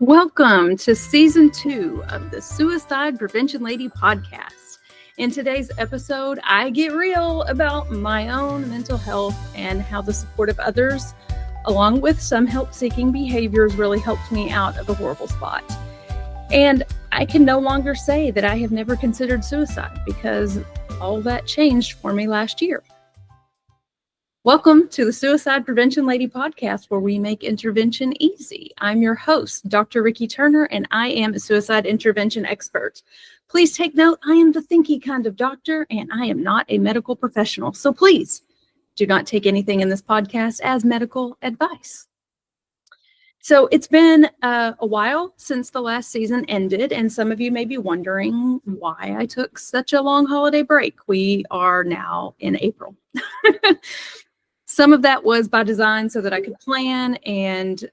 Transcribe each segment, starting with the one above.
Welcome to Season 2 of the Suicide Prevention Lady podcast. In today's episode, I get real about my own mental health and how the support of others, along with some help-seeking behaviors, really helped me out of a horrible spot. And I can no longer say that I have never considered suicide because all that changed for me last year. Welcome to the Suicide Prevention Lady podcast, where we make intervention easy. I'm your host, Dr. Rikki Turner, and I am a suicide intervention expert. Please take note, I am the thinky kind of doctor, and I am not a medical professional. So please do not take anything in this podcast as medical advice. So it's been a while since the last season ended, and some of you may be wondering why I took such a long holiday break. We are now in April. Some of that was by design so that I could plan and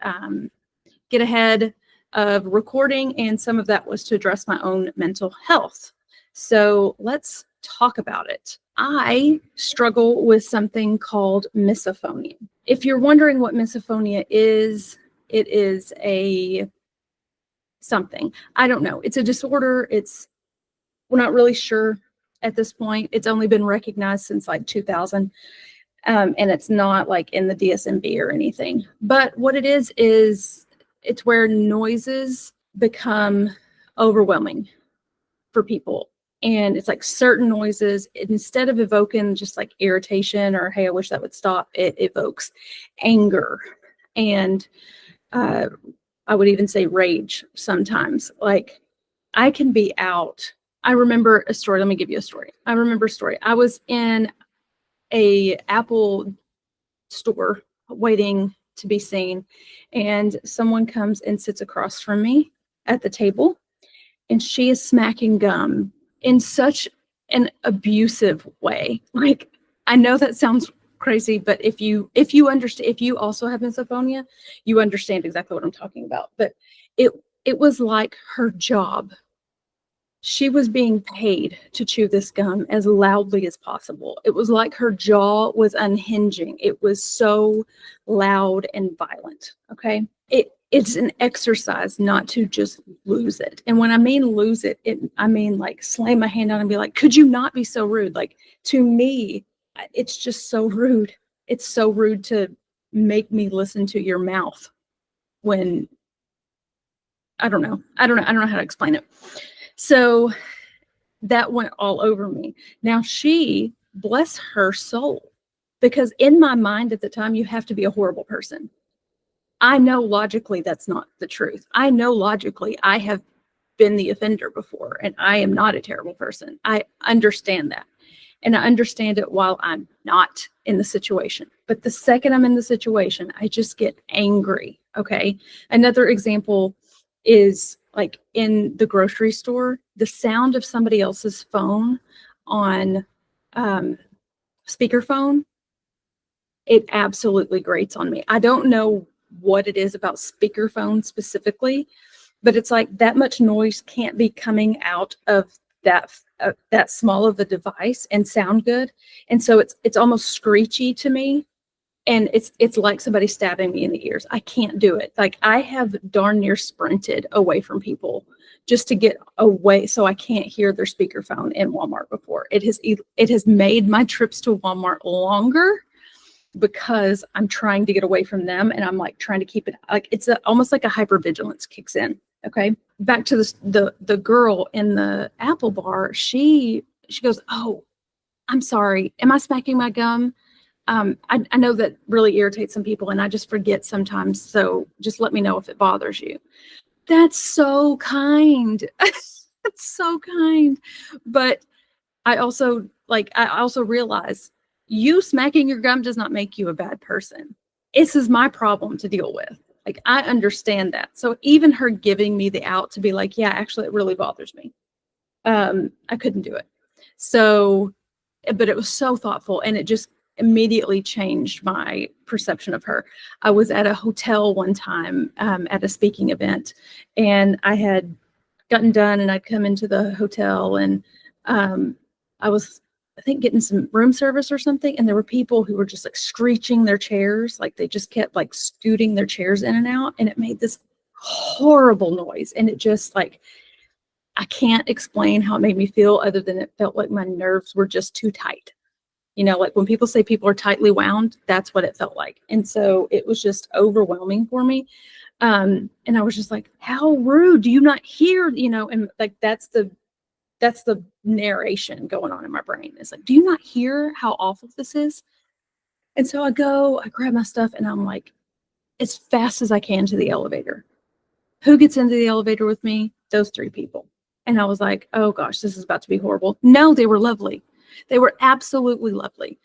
get ahead of recording, and some of that was to address my own mental health. So let's talk about it. I struggle with something called misophonia. If you're wondering what misophonia is, it is something. I don't know. It's a disorder. We're not really sure at this point. It's only been recognized since like 2000. And it's not like in the DSM-V or anything. But what it is it's where noises become overwhelming for people. And it's like certain noises, instead of evoking just like irritation or, hey, I wish that would stop, it evokes anger. And I would even say rage sometimes. Like I can be out. I remember a story. Let me give you a story. I remember a story. I was in a Apple store waiting to be seen, and someone comes and sits across from me at the table, and she is smacking gum in such an abusive way. Like, I know that sounds crazy, but if you understand, if you also have misophonia, you understand exactly what I'm talking about. But it was like her job. She was being paid to chew this gum as loudly as possible. It was like her jaw was unhinging. It was so loud and violent, okay? It's an exercise not to just lose it. And when I mean lose it, I mean like slam my hand down and be like, could you not be so rude? Like, to me, it's just so rude. It's so rude to make me listen to your mouth when, I don't know how to explain it. So that went all over me. Now she, bless her soul, because in my mind at the time, you have to be a horrible person. I know logically that's not the truth. I know logically I have been the offender before, and I am not a terrible person. I understand that. And I understand it while I'm not in the situation. But the second I'm in the situation, I just get angry, okay? Another example is like in the grocery store, the sound of somebody else's phone on speakerphone, it absolutely grates on me. I don't know what it is about speakerphone specifically, but it's like that much noise can't be coming out of that small of a device and sound good. And so it's almost screechy to me. And it's like somebody stabbing me in the ears. I can't do it. Like I have darn near sprinted away from people just to get away so I can't hear their speakerphone in Walmart before. It has made my trips to Walmart longer because I'm trying to get away from them, and I'm like trying to keep it like almost like a hypervigilance kicks in. Okay, back to the girl in the Apple bar. She goes, "Oh, I'm sorry. Am I smacking my gum? I know that really irritates some people, and I just forget sometimes. So just let me know if it bothers you." That's so kind. That's so kind. But I also realize you smacking your gum does not make you a bad person. This is my problem to deal with. Like, I understand that. So even her giving me the out to be like, yeah, actually, it really bothers me. I couldn't do it. So, but it was so thoughtful, and it just immediately changed my perception of her. I was at a hotel one time at a speaking event, and I had gotten done, and I'd come into the hotel, and I was, I think, getting some room service or something, and there were people who were just like screeching their chairs, like they just kept like scooting their chairs in and out, and it made this horrible noise. And it just like, I can't explain how it made me feel other than it felt like my nerves were just too tight. You know, like when people say people are tightly wound, that's what it felt like. And so it was just overwhelming for me. And I was just like, how rude, do you not hear, you know, and like that's the narration going on in my brain. It's like, do you not hear how awful this is? And so I grab my stuff and I'm like, as fast as I can to the elevator. Who gets into the elevator with me? Those 3 people. And I was like, oh gosh, this is about to be horrible. No, they were lovely. They were absolutely lovely.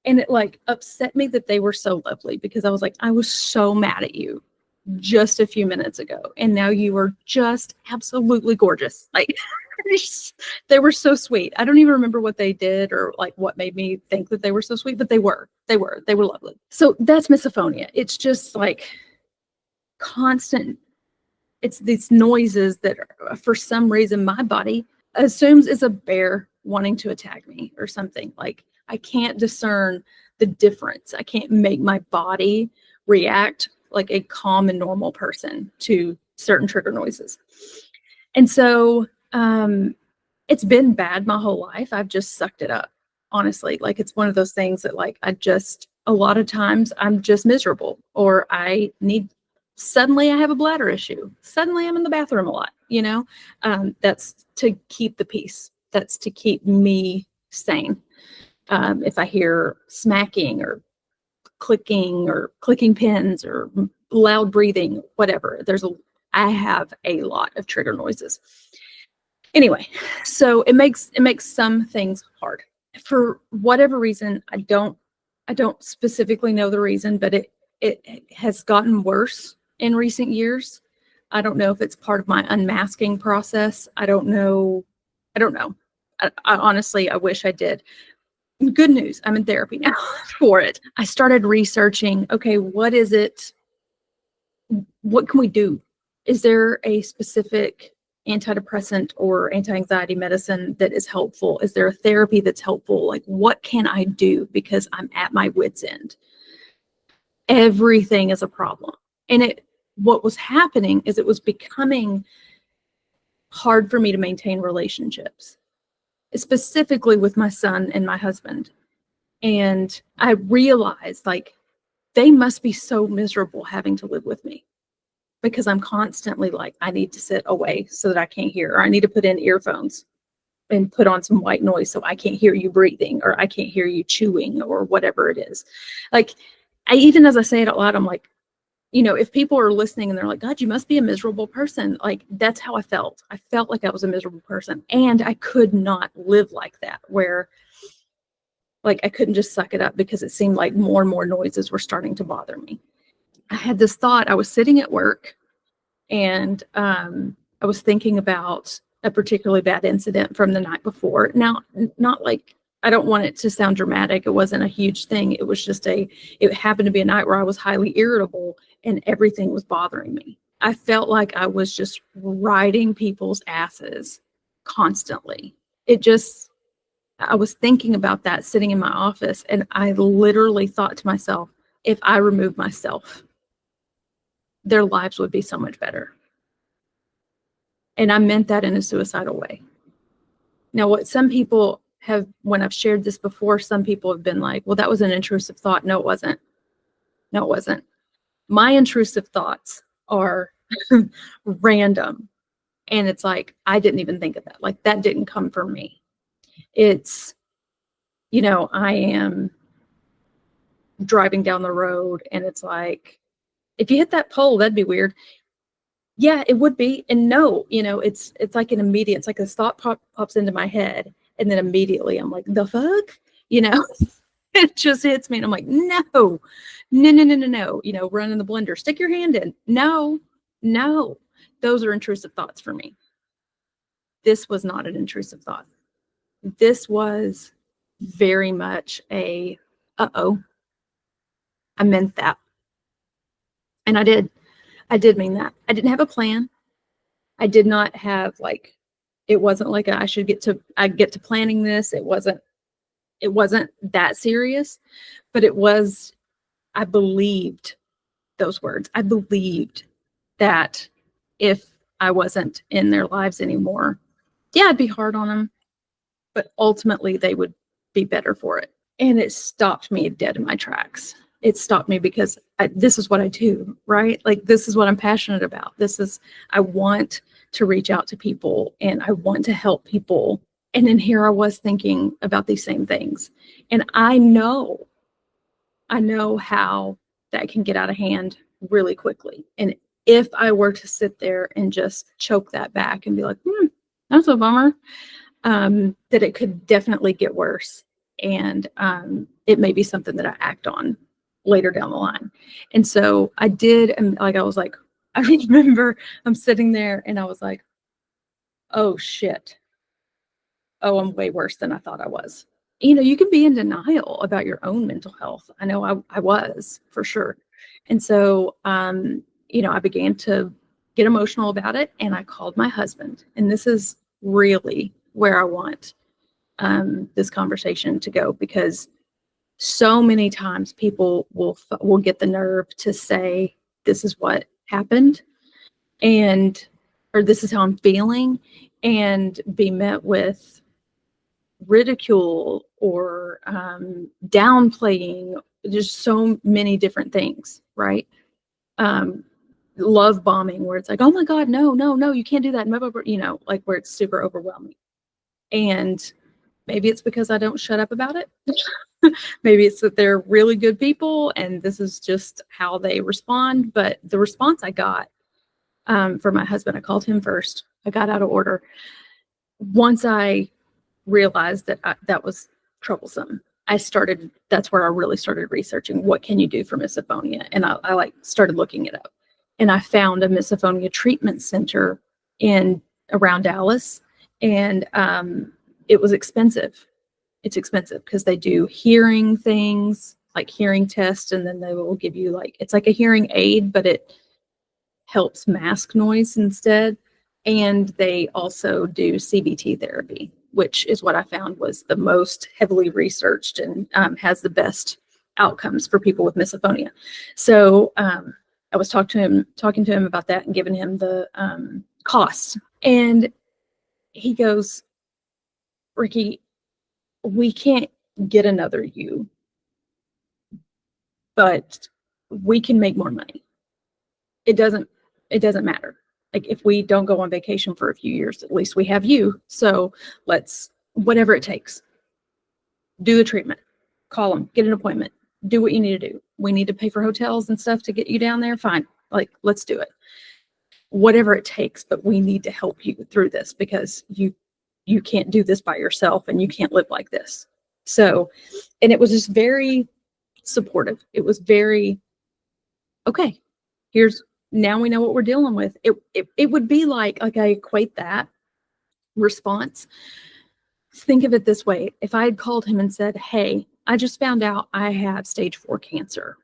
And it like upset me that they were so lovely because I was like, I was so mad at you just a few minutes ago. And now you are just absolutely gorgeous. Like they were so sweet. I don't even remember what they did or like what made me think that they were so sweet, but they were lovely. So that's misophonia. It's just like constant. It's these noises that are, for some reason my body assumes is a bear wanting to attack me or something. Like I can't discern the difference. I can't make my body react like a calm and normal person to certain trigger noises. And so it's been bad my whole life. I've just sucked it up, honestly. Like it's one of those things that like a lot of times I'm just miserable or suddenly I have a bladder issue. Suddenly I'm in the bathroom a lot, you know? That's to keep the peace. That's to keep me sane. If I hear smacking or clicking pins or loud breathing, whatever, I have a lot of trigger noises. Anyway, so it makes some things hard. For whatever reason, I don't specifically know the reason, but it has gotten worse in recent years. I don't know if it's part of my unmasking process. I don't know. I honestly, I wish I did. Good news, I'm in therapy now for it. I started researching, okay, what is it? What can we do? Is there a specific antidepressant or anti-anxiety medicine that is helpful? Is there a therapy that's helpful? Like, what can I do? Because I'm at my wit's end. Everything is a problem. And what was happening is it was becoming hard for me to maintain relationships, specifically with my son and my husband. And I realized like they must be so miserable having to live with me because I'm constantly like, I need to sit away so that I can't hear, or I need to put in earphones and put on some white noise so I can't hear you breathing, or I can't hear you chewing, or whatever it is. Like, even as I say it out loud, I'm like, you know, if people are listening and they're like, God, you must be a miserable person. Like, that's how I felt. I felt like I was a miserable person. And I could not live like that, where like I couldn't just suck it up because it seemed like more and more noises were starting to bother me. I had this thought. I was sitting at work and I was thinking about a particularly bad incident from the night before. Now, not like, I don't want it to sound dramatic. It wasn't a huge thing. It was just it happened to be a night where I was highly irritable and everything was bothering me. I felt like I was just riding people's asses constantly. I was thinking about that sitting in my office, and I literally thought to myself, if I remove myself, their lives would be so much better. And I meant that in a suicidal way. Now, what some people have, when I've shared this before, some people have been like, well, that was an intrusive thought. No, it wasn't. No, it wasn't. My intrusive thoughts are random. And it's like, I didn't even think of that. Like, that didn't come from me. It's, you know, I am driving down the road and it's like, if you hit that pole, that'd be weird. Yeah, it would be. And no, you know, it's like an immediate, it's like a thought pops into my head. And then immediately I'm like, the fuck? You know, it just hits me. And I'm like, no. You know, run in the blender, stick your hand in. No. Those are intrusive thoughts for me. This was not an intrusive thought. This was very much uh-oh, I meant that. And I did mean that. I didn't have a plan. I did not have like, it wasn't like I get to planning this. It wasn't that serious, but it was, I believed those words. I believed that if I wasn't in their lives anymore, yeah, I'd be hard on them, but ultimately they would be better for it. And it stopped me dead in my tracks. It stopped me because this is what I do, right? Like, this is what I'm passionate about. I want to reach out to people and I want to help people. And then here I was thinking about these same things. And I know how that can get out of hand really quickly. And if I were to sit there and just choke that back and be like, that's a bummer, that it could definitely get worse. And it may be something that I act on later down the line. And so I did, and like, I was like, I remember I'm sitting there and I was like, oh shit. Oh, I'm way worse than I thought I was. You can be in denial about your own mental health. I know I was, for sure. And so, I began to get emotional about it, and I called my husband. And this is really where I want this conversation to go, because so many times people will get the nerve to say, this is what happened, or this is how I'm feeling, and be met with ridicule or downplaying, just so many different things, right? Love bombing, where it's like, oh my God, no, no, no, you can't do that. Like, where it's super overwhelming. And maybe it's because I don't shut up about it. Maybe it's that they're really good people and this is just how they respond. But the response I got from my husband, I called him first. I got out of order. Once I realized that that was troublesome, that's where I really started researching, what can you do for misophonia? And I started looking it up. And I found a misophonia treatment center around Dallas. And it was expensive. It's expensive because they do hearing things, like hearing tests, and then they will give you it's like a hearing aid, but it helps mask noise instead. And they also do CBT therapy, which is what I found was the most heavily researched and has the best outcomes for people with misophonia. So I was talking to him about that and giving him the costs. And he goes, Rikki, we can't get another you, but we can make more money. It doesn't matter. Like, if we don't go on vacation for a few years, at least we have you. So whatever it takes, do the treatment, call them, get an appointment, do what you need to do. We need to pay for hotels and stuff to get you down there. Fine. Like, let's do it. Whatever it takes, but we need to help you through this, because you can't do this by yourself and you can't live like this. So, and it was just very supportive. It was very, okay, now we know what we're dealing with. It would be like I equate that response. Think of it this way. If I had called him and said, hey, I just found out I have stage 4 cancer,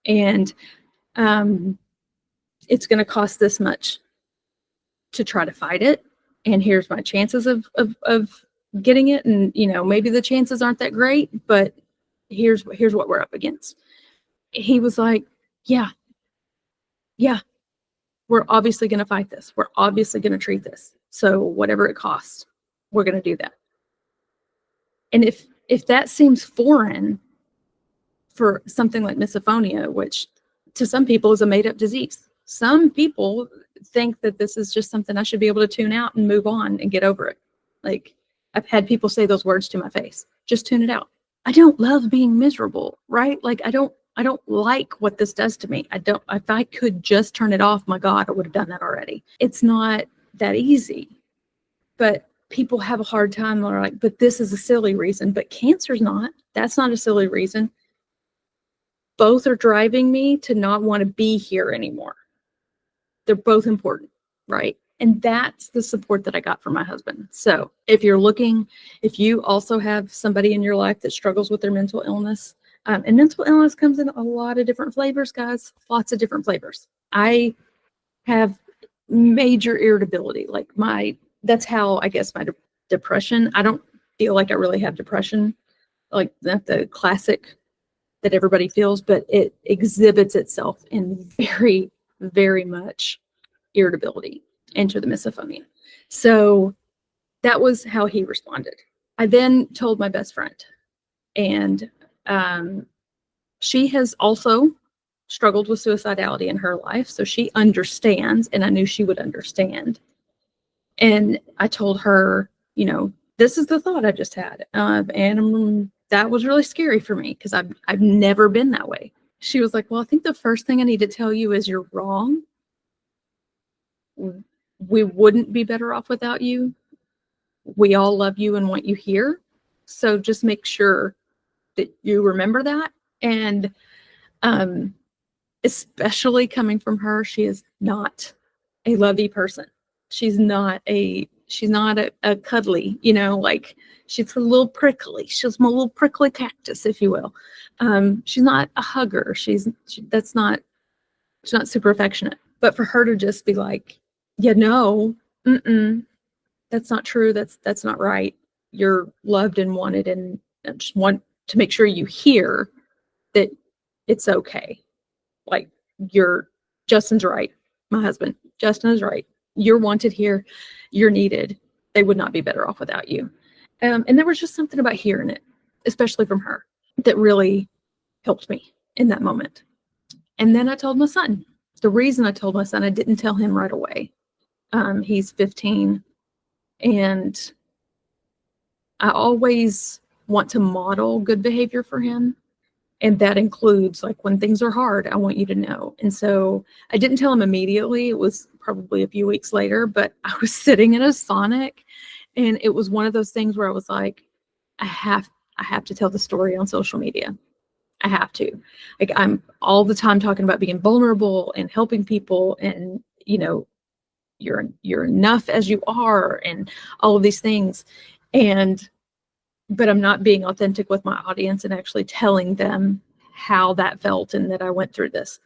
and it's going to cost this much to try to fight it, and here's my chances of getting it, and maybe the chances aren't that great, but here's what we're up against. He was like, yeah, we're obviously going to fight this. We're obviously going to treat this. So whatever it costs, we're going to do that. And if that seems foreign for something like misophonia, which to some people is a made-up disease, some people think that this is just something I should be able to tune out and move on and get over it. Like, I've had people say those words to my face, just tune it out. I don't love being miserable, right? Like, I don't like what this does to me. If I could just turn it off, my God, I would have done that already. It's not that easy, but people have a hard time. They're like, but this is a silly reason, but cancer's not. That's not a silly reason. Both are driving me to not want to be here anymore. They're both important, right? And that's the support that I got from my husband. So if you also have somebody in your life that struggles with their mental illness, and mental illness comes in a lot of different flavors, guys, lots of different flavors. I have major irritability. That's how I guess my depression, I don't feel like I really have depression, like the classic that everybody feels, but it exhibits itself in very, very much irritability into the misophonia. So that was how he responded. I then told my best friend, and she has also struggled with suicidality in her life. So she understands, and I knew she would understand. And I told her, this is the thought I just had. And that was really scary for me because I've never been that way. She was like, well, I think the first thing I need to tell you is you're wrong. We wouldn't be better off without you. We all love you and want you here. So just make sure that you remember that. And especially coming from her, she is not a lovey person. She's not a cuddly, like she's a little prickly. She's a little prickly cactus, if you will. She's not a hugger. She's not super affectionate. But for her to just be like, that's not true. That's not right. You're loved and wanted, and I just want to make sure you hear that it's okay. Like Justin's right. My husband, Justin is right. You're wanted here. You're needed. They would not be better off without you. And there was just something about hearing it, especially from her, that really helped me in that moment. And then I told my son. The reason I told my son, I didn't tell him right away. He's 15, and I always want to model good behavior for him. And that includes, like, when things are hard, I want you to know. And so I didn't tell him immediately. It was probably a few weeks later, but I was sitting in a Sonic, and it was one of those things where I was like, I have to tell the story on social media. I have to. Like, I'm all the time talking about being vulnerable and helping people, and you're enough as you are, and all of these things. But I'm not being authentic with my audience and actually telling them how that felt and that I went through this.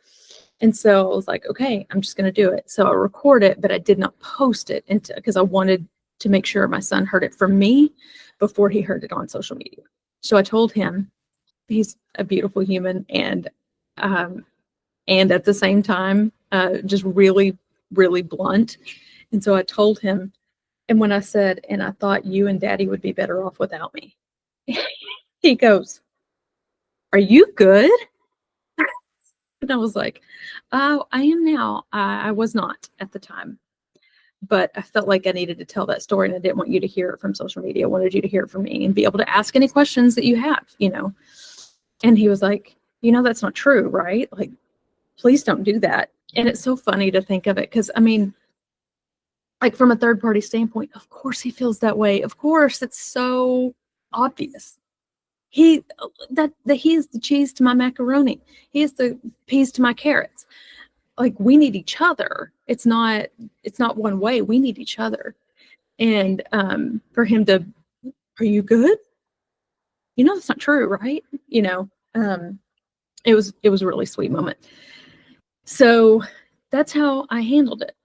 And so I was like, okay, I'm just going to do it. So I record it, but I did not post it because I wanted to make sure my son heard it from me before he heard it on social media. So I told him, he's a beautiful human, and at the same time, just really, really blunt. And so I told him, and when I said, and I thought you and Daddy would be better off without me, he goes, are you good? And I was like, oh, I am now. I was not at the time, but I felt like I needed to tell that story, and I didn't want you to hear it from social media. I wanted you to hear it from me and be able to ask any questions that you have, And he was like, that's not true, right? Like, please don't do that. And it's so funny to think of it because, like, from a third party standpoint, of course he feels that way. Of course, it's so obvious. He is the cheese to my macaroni. He is the peas to my carrots. Like, we need each other. It's not one way. We need each other. And for him to, are you good? That's not true, right? It was a really sweet moment. So that's how I handled it.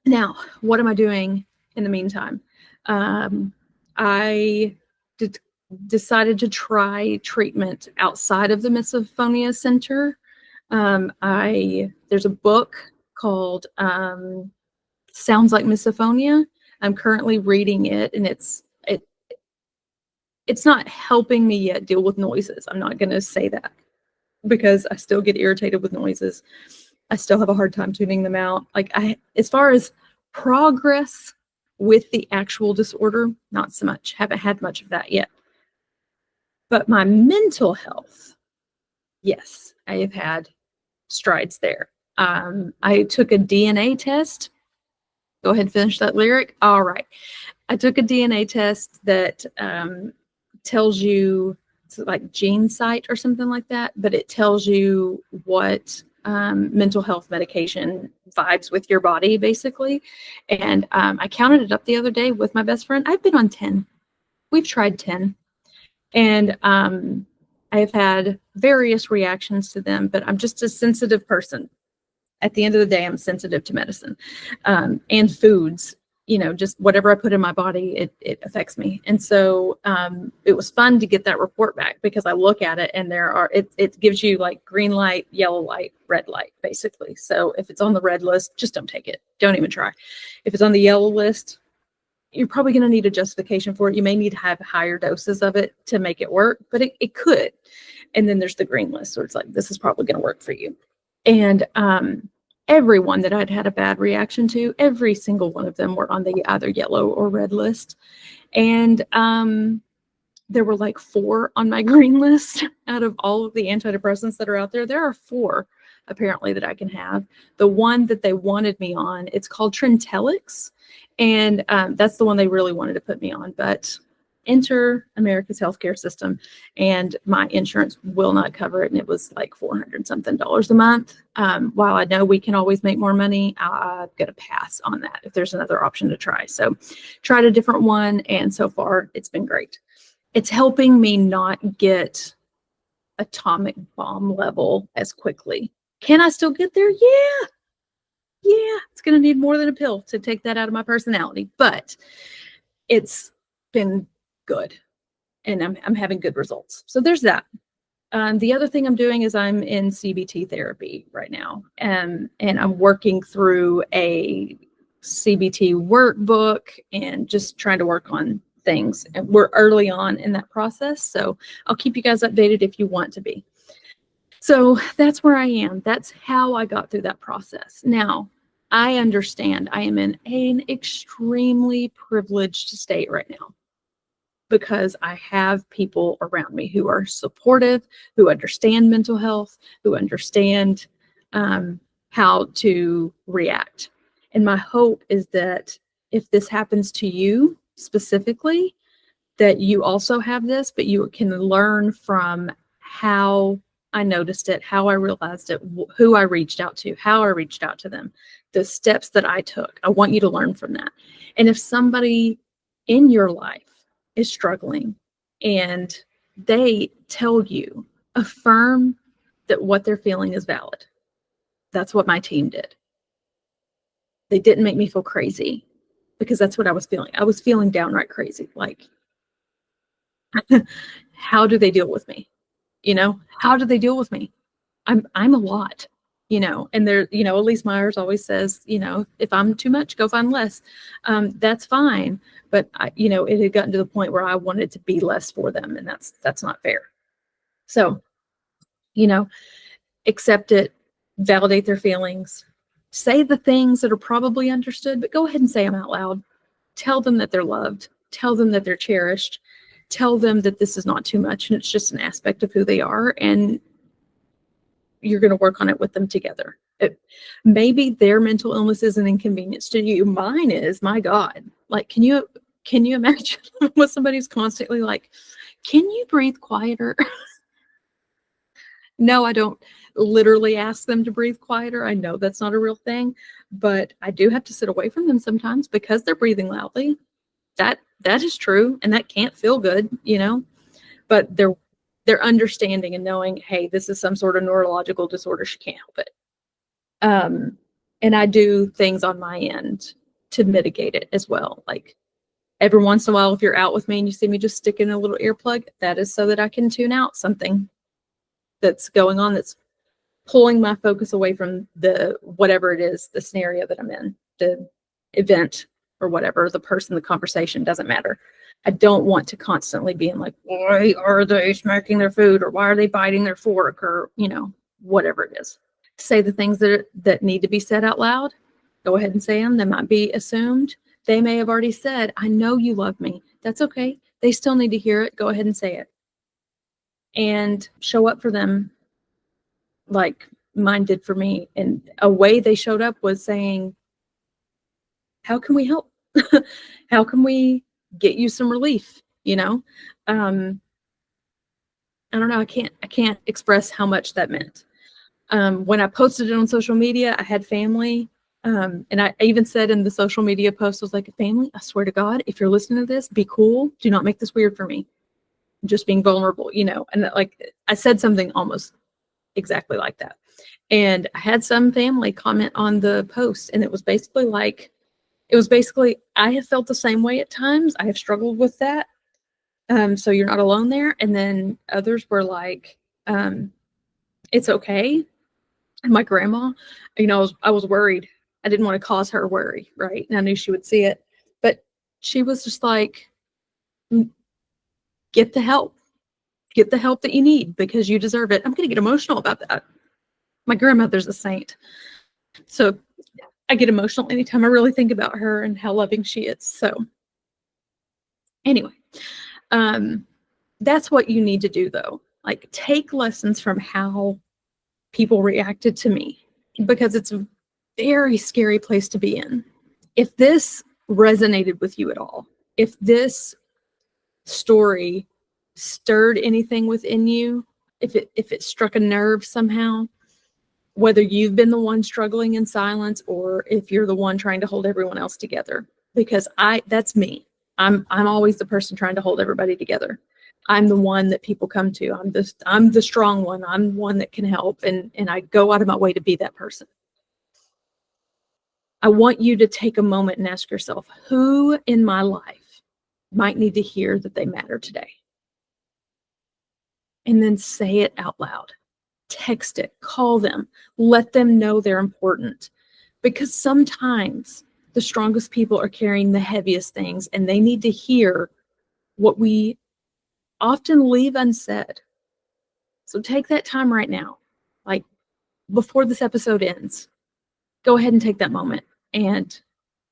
Now, what am I doing in the meantime? I decided to try treatment outside of the Misophonia Center. There's a book called Sounds Like Misophonia. I'm currently reading it, and it's not helping me yet deal with noises. I'm not going to say that, because I still get irritated with noises. I still have a hard time tuning them out. Like, as far as progress with the actual disorder, not so much. Haven't had much of that yet. But my mental health, yes, I have had strides there. I took a DNA test. Go ahead and finish that lyric. All right. I took a DNA test that tells you, it's like GeneSight or something like that, but it tells you what mental health medication vibes with your body, basically. And I counted it up the other day with my best friend. I've been on 10. We've tried 10. And I have had various reactions to them, but I'm just a sensitive person. At the end of the day, I'm sensitive to medicine and foods. just whatever I put in my body, it affects me. And so it was fun to get that report back, because I look at it and it gives you like green light, yellow light, red light, basically. So if it's on the red list, just don't take it. Don't even try. If it's on the yellow list, you're probably going to need a justification for it. You may need to have higher doses of it to make it work, but it could. And then there's the green list, where it's like, this is probably going to work for you. And everyone that I'd had a bad reaction to, every single one of them were on the either yellow or red list. And there were like 4 on my green list out of all of the antidepressants that are out there. There are 4 apparently that I can have. The one that they wanted me on, it's called Trintellix. And that's the one they really wanted to put me on. But enter America's healthcare system, and my insurance will not cover it. And it was like $400 something a month. While I know we can always make more money, I've got to pass on that if there's another option to try. So tried a different one, and so far it's been great. It's helping me not get atomic bomb level as quickly. Can I still get there? Yeah. It's going to need more than a pill to take that out of my personality, but it's been good, and I'm having good results. So there's that. The other thing I'm doing is I'm in CBT therapy right now, and I'm working through a CBT workbook and just trying to work on things. And we're early on in that process, so I'll keep you guys updated if you want to be. So that's where I am. That's how I got through that process. Now, I understand I am in an extremely privileged state right now, because I have people around me who are supportive, who understand mental health, who understand how to react. And my hope is that if this happens to you specifically, that you also have this, but you can learn from how I noticed it, how I realized it, who I reached out to, how I reached out to them, the steps that I took. I want you to learn from that. And if somebody in your life is struggling and they tell you, affirm that what they're feeling is valid. That's what my team did. They didn't make me feel crazy, because that's what I was feeling. I was feeling downright crazy. Like, how do they deal with me? How do they deal with me? I'm a lot, and there, Elise Myers always says, if I'm too much, go find less. That's fine. But it had gotten to the point where I wanted to be less for them, and that's not fair. So, accept it, validate their feelings, say the things that are probably understood, but go ahead and say them out loud. Tell them that they're loved. Tell them that they're cherished. Tell them that this is not too much, and it's just an aspect of who they are, and you're going to work on it with them together. Maybe their mental illness is an inconvenience to you. Mine is, my God. Like, can you imagine with somebody who's constantly like, can you breathe quieter? No, I don't literally ask them to breathe quieter. I know that's not a real thing, but I do have to sit away from them sometimes because they're breathing loudly. That is true, and that can't feel good, but they're understanding and knowing, hey, this is some sort of neurological disorder. She can't help it. And I do things on my end to mitigate it as well. Like, every once in a while, if you're out with me and you see me just sticking a little earplug, that is so that I can tune out something that's going on that's pulling my focus away from the whatever it is, the scenario that I'm in, the event or whatever, the person, the conversation, doesn't matter. I don't want to constantly be in like, why are they smacking their food, or why are they biting their fork, or whatever it is. Say the things that need to be said out loud. Go ahead and say them. They might be assumed. They may have already said, I know you love me. That's okay. They still need to hear it. Go ahead and say it. And show up for them like mine did for me. And a way they showed up was saying, how can we help? How can we get you some relief? I don't know. I can't express how much that meant. When I posted it on social media, I had family. And I even said in the social media post, I was like, family, I swear to God, if you're listening to this, be cool. Do not make this weird for me. Just being vulnerable, and like I said something almost exactly like that. And I had some family comment on the post, and it was basically like, It was basically, I have felt the same way at times. I have struggled with that. So you're not alone there. And then others were like, it's okay. And my grandma, I was worried. I didn't want to cause her worry, right? And I knew she would see it. But she was just like, get the help. Get the help that you need because you deserve it. I'm going to get emotional about that. My grandmother's a saint. So I get emotional anytime I really think about her and how loving she is. So anyway, that's what you need to do though. Like take lessons from how people reacted to me because it's a very scary place to be in. If this resonated with you at all, if this story stirred anything within you, if it struck a nerve somehow, whether you've been the one struggling in silence or if you're the one trying to hold everyone else together, because that's me. I'm always the person trying to hold everybody together. I'm the one that people come to. I'm the strong one. I'm one that can help. And I go out of my way to be that person. I want you to take a moment and ask yourself, who in my life might need to hear that they matter today? And then say it out loud. Text it, call them, let them know they're important. Because sometimes the strongest people are carrying the heaviest things and they need to hear what we often leave unsaid. So take that time right now, like before this episode ends, go ahead and take that moment and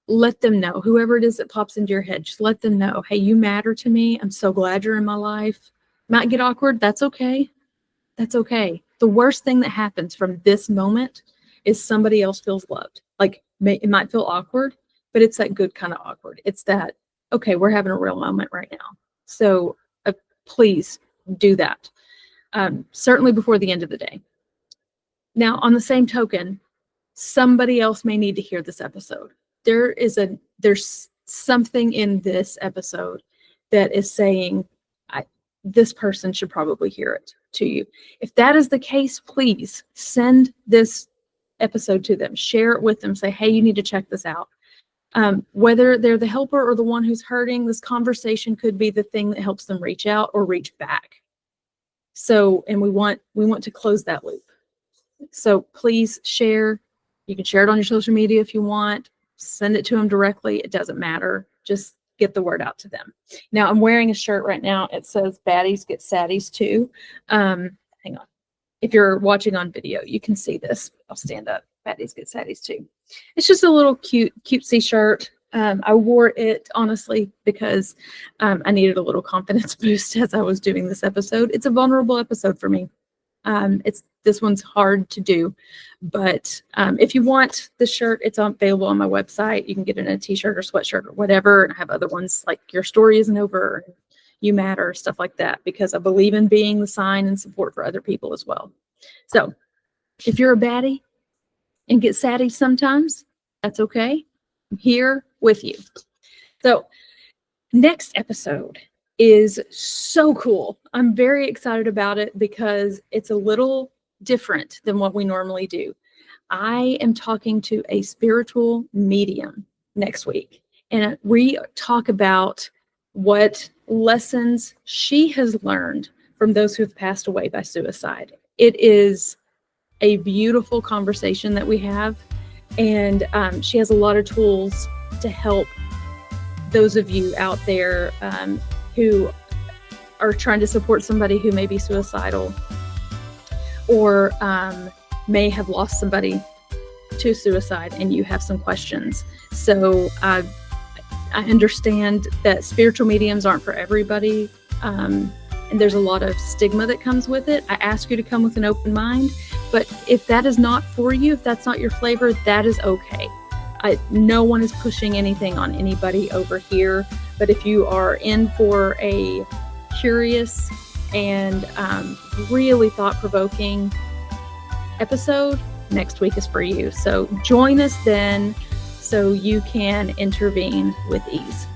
let them know, whoever it is that pops into your head, just let them know, hey, you matter to me. I'm so glad you're in my life. Might get awkward. That's okay. That's okay. The worst thing that happens from this moment is somebody else feels loved. Like it might feel awkward, but it's that good kind of awkward. It's that, okay, we're having a real moment right now. So please do that. Certainly before the end of the day. Now, on the same token, somebody else may need to hear this episode. There's something in this episode that is saying, this person should probably hear it to you. If that is the case, please send this episode to them, share it with them, say, hey, you need to check this out. Whether they're the helper or the one who's hurting, this conversation could be the thing that helps them reach out or reach back. So, and we want to close that loop. So please share. You can share it on your social media if you want. Send it to them directly. It doesn't matter. Just get the word out to them. Now I'm wearing a shirt right now. It says baddies get saddies too. Hang on. If you're watching on video, you can see this. I'll stand up. Baddies get saddies too. It's just a little cutesy shirt. I wore it honestly because I needed a little confidence boost as I was doing this episode. It's a vulnerable episode for me. This one's hard to do, but if you want the shirt, it's available on my website. You can get it in a t-shirt or sweatshirt or whatever. And I have other ones like Your Story Isn't Over, You Matter, stuff like that, because I believe in being the sign and support for other people as well. So if you're a baddie and get saddy sometimes, that's okay. I'm here with you. So next episode is so cool. I'm very excited about it because it's a little different than what we normally do. I am talking to a spiritual medium next week, and we talk about what lessons she has learned from those who've passed away by suicide. It is a beautiful conversation that we have, and she has a lot of tools to help those of you out there who are trying to support somebody who may be suicidal or may have lost somebody to suicide and you have some questions. So I understand that spiritual mediums aren't for everybody, and there's a lot of stigma that comes with it. I ask you to come with an open mind, but if that is not for you, if that's not your flavor, that is okay. No one is pushing anything on anybody over here, but if you are in for a curious and really thought-provoking episode, next week is for you. So join us then so you can intervene with ease.